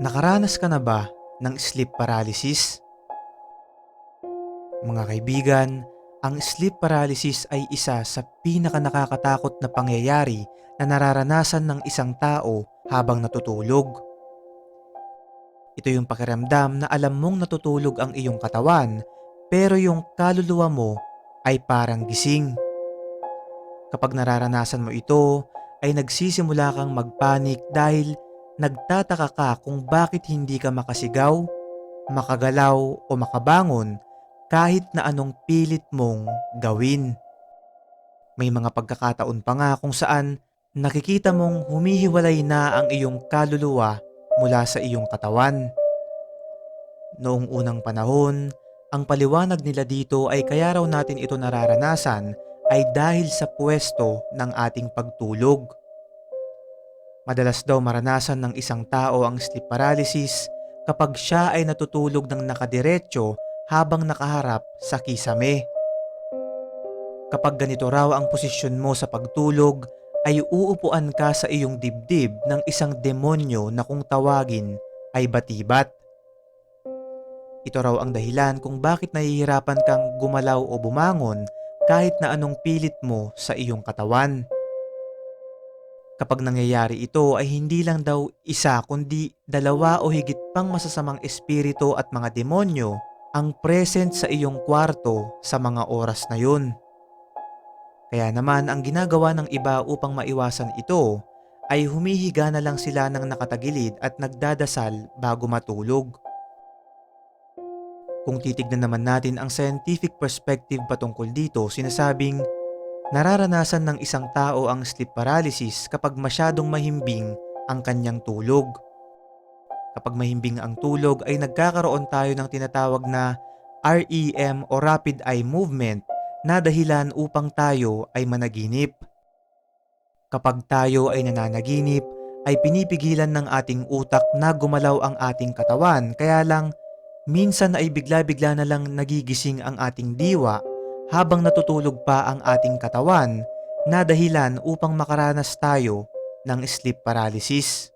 Nakaranas ka na ba ng sleep paralysis? Mga kaibigan, ang sleep paralysis ay isa sa pinakanakakatakot na pangyayari na nararanasan ng isang tao habang natutulog. Ito yung pakiramdam na alam mong natutulog ang iyong katawan pero yung kaluluwa mo ay parang gising. Kapag nararanasan mo ito, ay nagsisimula kang magpanik dahil nagtataka ka kung bakit hindi ka makasigaw, makagalaw o makabangon kahit na anong pilit mong gawin. May mga pagkakataon pa nga kung saan nakikita mong humihiwalay na ang iyong kaluluwa mula sa iyong katawan. Noong unang panahon, ang paliwanag nila dito ay kaya raw natin ito nararanasan ay dahil sa pwesto ng ating pagtulog. Madalas daw maranasan ng isang tao ang sleep paralysis kapag siya ay natutulog ng nakadiretso habang nakaharap sa kisame. Kapag ganito raw ang posisyon mo sa pagtulog, ay uupuan ka sa iyong dibdib ng isang demonyo na kung tawagin ay batibat. Ito raw ang dahilan kung bakit nahihirapan kang gumalaw o bumangon kahit na anong pilit mo sa iyong katawan. Kapag nangyayari ito ay hindi lang daw isa kundi dalawa o higit pang masasamang espiritu at mga demonyo ang present sa iyong kwarto sa mga oras na yun. Kaya naman ang ginagawa ng iba upang maiwasan ito ay humihiga na lang sila ng nakatagilid at nagdadasal bago matulog. Kung titignan naman natin ang scientific perspective patungkol dito, sinasabing nararanasan ng isang tao ang sleep paralysis kapag masyadong mahimbing ang kanyang tulog. Kapag mahimbing ang tulog ay nagkakaroon tayo ng tinatawag na REM o rapid eye movement na dahilan upang tayo ay managinip. Kapag tayo ay nananaginip, ay pinipigilan ng ating utak na gumalaw ang ating katawan, kaya lang minsan ay bigla-bigla na lang nagigising ang ating diwa habang natutulog pa ang ating katawan na dahilan upang makaranas tayo ng sleep paralysis.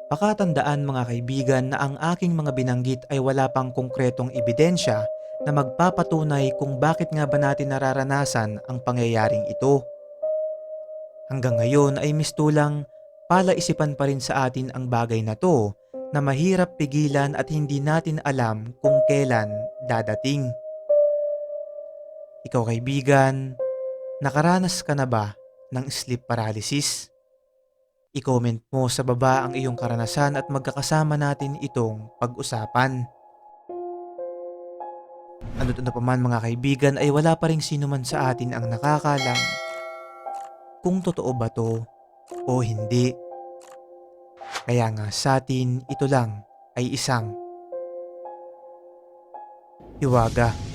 Pakatandaan mga kaibigan na ang aking mga binanggit ay wala pang konkretong ebidensya na magpapatunay kung bakit nga ba natin nararanasan ang pangyayaring ito. Hanggang ngayon ay mistulang palaisipan pa rin sa atin ang bagay na to na mahirap pigilan at hindi natin alam kung kailan dadating. Ikaw kaibigan, nakaranas ka na ba ng sleep paralysis? I-comment mo sa baba ang iyong karanasan at magkakasama natin itong pag-usapan. Ano't ano pa man mga kaibigan ay wala pa ring sino man sa atin ang nakakalam kung totoo ba to o hindi. Kaya nga sa atin ito lang ay isang hiwaga.